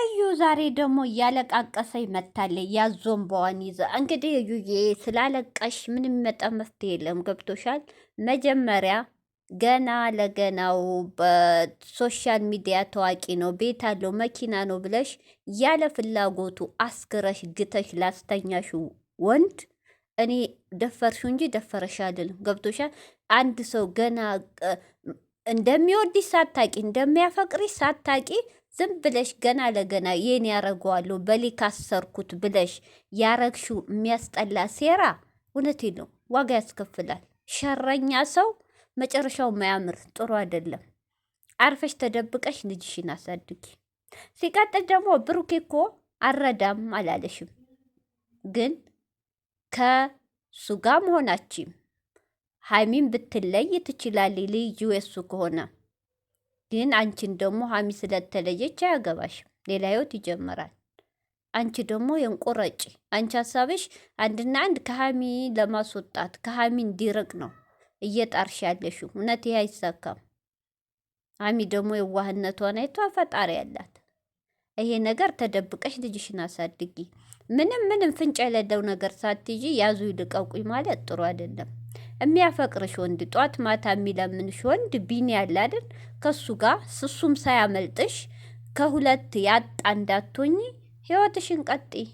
እዩ ዛሬ ደግሞ እያለቃቀሰኝ መታለች። ያዞንባዋን ይዛ እንግዲህ እዩዬ ስላለቀሽ ምንም መጣ መፍትሄ የለም። ገብቶሻል? መጀመሪያ ገና ለገናው በሶሻል ሚዲያ ታዋቂ ነው፣ ቤት አለው፣ መኪና ነው ብለሽ ያለ ፍላጎቱ አስክረሽ ግተሽ ላስተኛሹ ወንድ እኔ ደፈርሹ እንጂ ደፈረሽ አይደለም። ገብቶሻል? አንድ ሰው ገና እንደሚወድሽ ሳታቂ እንደሚያፈቅርሽ ሳታቂ ዝም ብለሽ ገና ለገና የኔ ያረገዋለሁ በሊ ካሰርኩት ብለሽ ያረግሽው የሚያስጠላ ሴራ፣ እውነቴ ነው ዋጋ ያስከፍላል። ሸረኛ ሰው መጨረሻው ማያምር ጥሩ አይደለም። አርፈሽ ተደብቀሽ ልጅሽን አሳድጊ። ሲቀጥል ደግሞ ብሩኬ እኮ አረዳም አላለሽም፣ ግን ከሱ ጋር መሆናችም ሀይሚን ብትለይ ትችላለች ልዩ የሱ ከሆነ ግን አንቺን ደግሞ ሀሚ ስለተለየች አያገባሽም። ሌላ ህይወት ይጀምራል። አንቺ ደግሞ የንቆረጭ አንቺ ሀሳብሽ አንድና አንድ ከሀሚ ለማስወጣት ከሀሚ እንዲርቅ ነው እየጣርሽ ያለሽው። እውነት ይህ አይሳካም። ሀሚ ደግሞ የዋህነቷን አይቷ ፈጣሪ ያላት። ይሄ ነገር ተደብቀሽ ልጅሽን አሳድጊ። ምንም ፍንጭ የሌለው ነገር ሳትይጂ ያዙ ይልቀቁኝ ማለት ጥሩ አይደለም። የሚያፈቅርሽ ወንድ ጧት ማታ የሚለምንሽ ወንድ ቢኒ ያለ አይደል? ከሱ ጋር ስሱም ሳያመልጥሽ ከሁለት ያጣ እንዳትሆኝ ህይወትሽን ቀጥይ።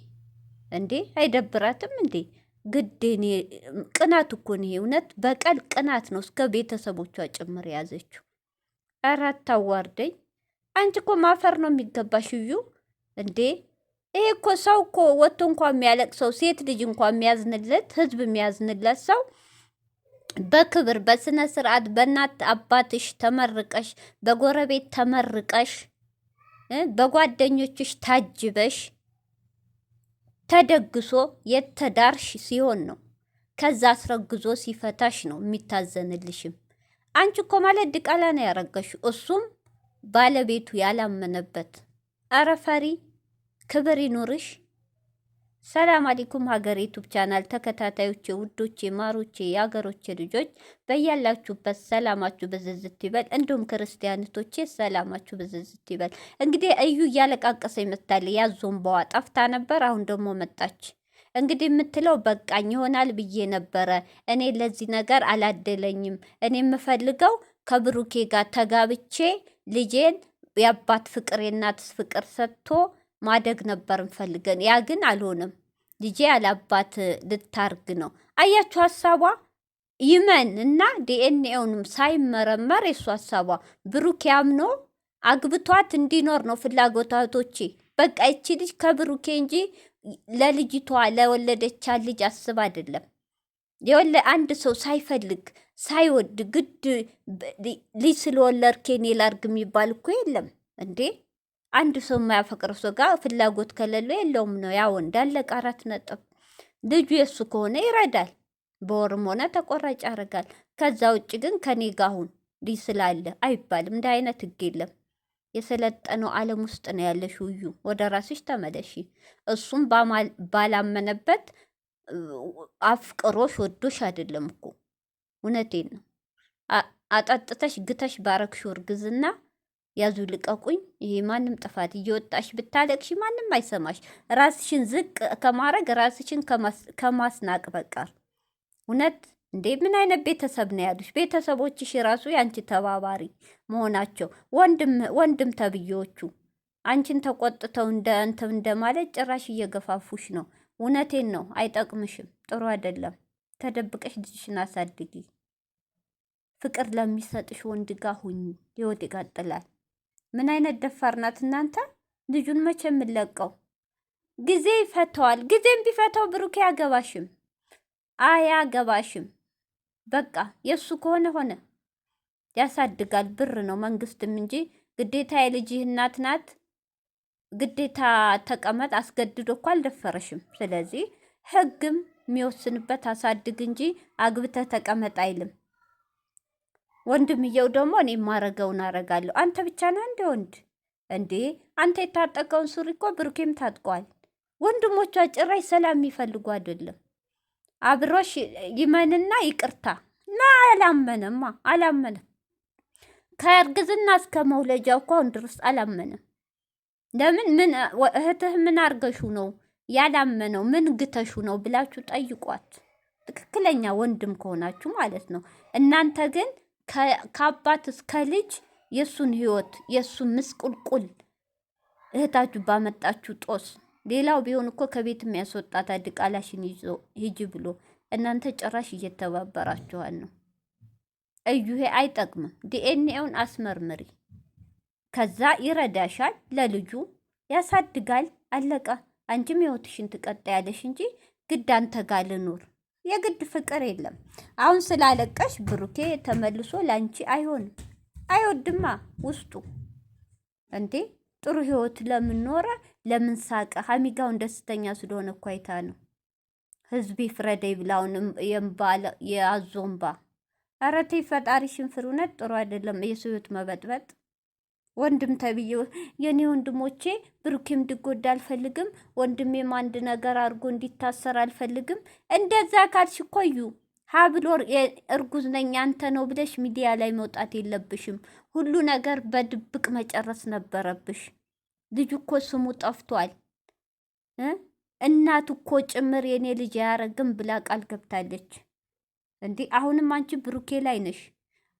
እንዴ አይደብራትም እንዴ? ግዴኔ ቅናት እኮ ነው እውነት። በቀል ቅናት ነው እስከ ቤተሰቦቿ ጭምር ያዘችው። ኧረ አታዋርደኝ። አንቺ እኮ ማፈር ነው የሚገባሽ እዩ። እንዴ ይሄ እኮ ሰው እኮ ወጥቶ እንኳ የሚያለቅሰው ሴት ልጅ እንኳ የሚያዝንለት ህዝብ የሚያዝንለት ሰው በክብር በስነ ስርዓት በእናት አባትሽ ተመርቀሽ በጎረቤት ተመርቀሽ በጓደኞችሽ ታጅበሽ ተደግሶ የተዳርሽ ሲሆን ነው። ከዛ አስረግዞ ሲፈታሽ ነው የሚታዘንልሽም። አንቺ እኮ ማለት ድቃላ ነው ያረገሽው፣ እሱም ባለቤቱ ያላመነበት። አረ ፈሪ ክብር ይኑርሽ። ሰላም አለይኩም ሀገር ዩቱብ ቻናል ተከታታዮቼ፣ ውዶቼ፣ ማሮቼ፣ የሀገሮቼ ልጆች በያላችሁበት ሰላማችሁ ብዝዝት ይበል። እንዲሁም ክርስቲያኖቶቼ ሰላማችሁ ብዝዝት ይበል። እንግዲህ እዩ እያለቃቀሰ ይመታል። ያዞንባዋ ጠፍታ ነበር፣ አሁን ደግሞ መጣች። እንግዲህ የምትለው በቃኝ ይሆናል ብዬ ነበረ። እኔ ለዚህ ነገር አላደለኝም። እኔ የምፈልገው ከብሩኬ ጋር ተጋብቼ ልጄን የአባት ፍቅር የእናት ፍቅር ሰጥቶ ማደግ ነበር እንፈልገን። ያ ግን አልሆነም። ልጄ ያለአባት ልታርግ ነው። አያችሁ ሀሳቧ ይመን እና ዲኤንኤውንም ሳይመረመር የሱ ሀሳቧ ብሩኬ አምኖ አግብቷት እንዲኖር ነው ፍላጎታቶቼ። በቃ ይቺ ልጅ ከብሩኬ እንጂ ለልጅቷ ለወለደቻ ልጅ አስብ አይደለም። አንድ ሰው ሳይፈልግ ሳይወድ ግድ ልጅ ስለወለድኬ እኔ ላርግ የሚባል እኮ የለም እንዴ። አንድ ሰው የማያፈቅር ሰው ጋር ፍላጎት ከሌለው የለውም ነው ያ ወንድ። አለቀ። 4 ነጥብ። ልጁ የሱ ከሆነ ይረዳል፣ በወርም ሆነ ተቆራጭ ያደርጋል። ከዛ ውጭ ግን ከኔ ጋር አሁን ልጅ ስላለ አይባልም። እንደ አይነት ህግ የለም። የሰለጠነው ዓለም ውስጥ ነው ያለሽ። እዩ ወደ ራስሽ ተመለሺ። እሱም ባላመነበት አፍቅሮሽ ወዶሽ አይደለም እኮ እውነቴን ነው። አጠጥተሽ ግተሽ ባረግሽው እርግዝና ያዙ ልቀቁኝ። ይሄ ማንም ጥፋት እየወጣሽ ብታለቅሽ ማንም አይሰማሽ። ራስሽን ዝቅ ከማድረግ ራስሽን ከማስናቅ በቃር እውነት እንዴ ምን አይነት ቤተሰብ ነው ያሉሽ? ቤተሰቦችሽ ራሱ የአንቺ ተባባሪ መሆናቸው ወንድም ተብዬዎቹ አንቺን ተቆጥተው እንደማለት ጭራሽ እየገፋፉሽ ነው። እውነቴን ነው። አይጠቅምሽም። ጥሩ አይደለም። ተደብቀሽ ልጅሽን አሳድጊ። ፍቅር ለሚሰጥሽ ወንድ ጋር ሁኚ። ህይወት ይቀጥላል። ምን አይነት ደፋር ናት እናንተ! ልጁን መቼ የምንለቀው? ጊዜ ይፈተዋል። ጊዜም ቢፈታው ብሩኬ አያገባሽም፣ አያገባሽም። በቃ የእሱ ከሆነ ሆነ። ያሳድጋል። ብር ነው መንግስትም እንጂ ግዴታ የልጅህ እናት ናት ግዴታ ተቀመጥ አስገድዶ እኮ አልደፈረሽም። ስለዚህ ህግም የሚወስንበት አሳድግ እንጂ አግብተህ ተቀመጥ አይልም። ወንድምየው ደግሞ እኔ የማረገውን አረጋለሁ። አንተ ብቻ ነህ እንደ ወንድ እንዴ? አንተ የታጠቀውን ሱሪ እኮ ብሩኬም ታጥቋል። ወንድሞቿ ጭራሽ ሰላም የሚፈልጉ አይደለም። አብሮሽ ይመንና ይቅርታ አላመነም። ከእርግዝና እስከ መውለጃው እኮ አሁን ድረስ አላመነም። ለምን ምን እህትህ ምን አርገሹ ነው ያላመነው? ምን ግተሹ ነው ብላችሁ ጠይቋት። ትክክለኛ ወንድም ከሆናችሁ ማለት ነው። እናንተ ግን ከአባት እስከ ልጅ የእሱን ህይወት የእሱን ምስቁልቁል እህታችሁ ባመጣችሁ ጦስ። ሌላው ቢሆን እኮ ከቤት የሚያስወጣት ዲቃላሽን ይዞ ሂጂ ብሎ፣ እናንተ ጭራሽ እየተባበራችኋል ነው። እዩሄ አይጠቅምም። ዲኤንኤውን አስመርምሪ። ከዛ ይረዳሻል፣ ለልጁ ያሳድጋል። አለቀ። አንቺም ህይወትሽን ትቀጣያለሽ እንጂ ግድ አንተ ጋር ልኑር የግድ ፍቅር የለም። አሁን ስላለቀሽ ብሩኬ ተመልሶ ላንቺ አይሆንም። አይወድማ ውስጡ እንዴ። ጥሩ ህይወት ለምን ኖረ? ለምን ሳቀ? ሀሚጋውን ደስተኛ ስለሆነ እኮ አይታ ነው። ህዝብ ይፍረደኝ ብላውን የአዞምባ። ኧረ ተይ ፈጣሪሽን ፍሪ። እውነት ጥሩ አይደለም የሰው ህይወት መበጥበጥ። ወንድም ተብዬው የኔ ወንድሞቼ ብሩኬም እንዲጎዳ አልፈልግም። ወንድሜም አንድ ነገር አድርጎ እንዲታሰር አልፈልግም። እንደዛ ካልሽ ቆዩ ሀብሎ እርጉዝ ነኝ አንተ ነው ብለሽ ሚዲያ ላይ መውጣት የለብሽም። ሁሉ ነገር በድብቅ መጨረስ ነበረብሽ። ልጁ እኮ ስሙ ጠፍቷል። እናቱ እኮ ጭምር የኔ ልጅ አያረግም ብላ ቃል ገብታለች። እንዲህ አሁንም አንቺ ብሩኬ ላይ ነሽ።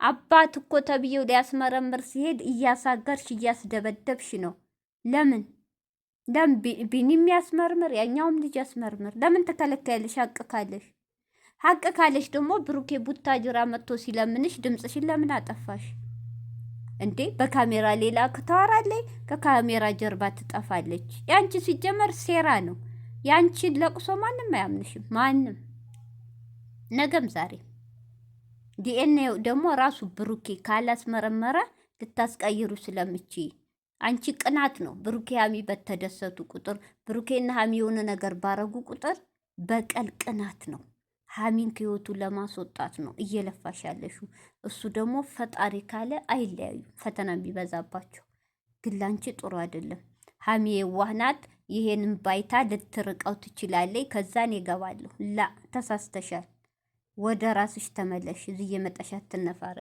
አባት እኮ ተብዬው ሊያስመረምር ሲሄድ እያሳገርሽ እያስደበደብሽ ነው። ለምን ቢኒ የሚያስመርምር ያኛውም ልጅ ያስመርምር። ለምን ተከለከያለሽ? ሀቅ ካለሽ ሀቅ ካለሽ ደግሞ ብሩኬ ቡታጅራ መጥቶ ሲለምንሽ ድምፅሽን ለምን አጠፋሽ እንዴ? በካሜራ ሌላ ከተዋራለይ ከካሜራ ጀርባ ትጠፋለች። ያንቺ ሲጀመር ሴራ ነው። ያንቺን ለቅሶ ማንም አያምንሽም። ማንም ነገም ዛሬ ዲኤንኤ ደግሞ ራሱ ብሩኬ ካላስመረመረ ልታስቀይሩ ስለምቺ አንቺ ቅናት ነው። ብሩኬ ሀሚ በተደሰቱ ቁጥር ብሩኬና ሀሚ የሆነ ነገር ባረጉ ቁጥር በቀል ቅናት ነው። ሀሚን ከህይወቱ ለማስወጣት ነው እየለፋሽ ያለሹ። እሱ ደግሞ ፈጣሪ ካለ አይለያዩ። ፈተና የሚበዛባቸው ግን ላንቺ ጥሩ አይደለም። ሀሚ የዋህ ናት። ይሄንን ባይታ ልትርቀው ትችላለች። ከዛን ይገባለሁ። ላ ተሳስተሻል። ወደ ራስሽ ተመለሽ። እዚህ የመጣሽ አትነፋረ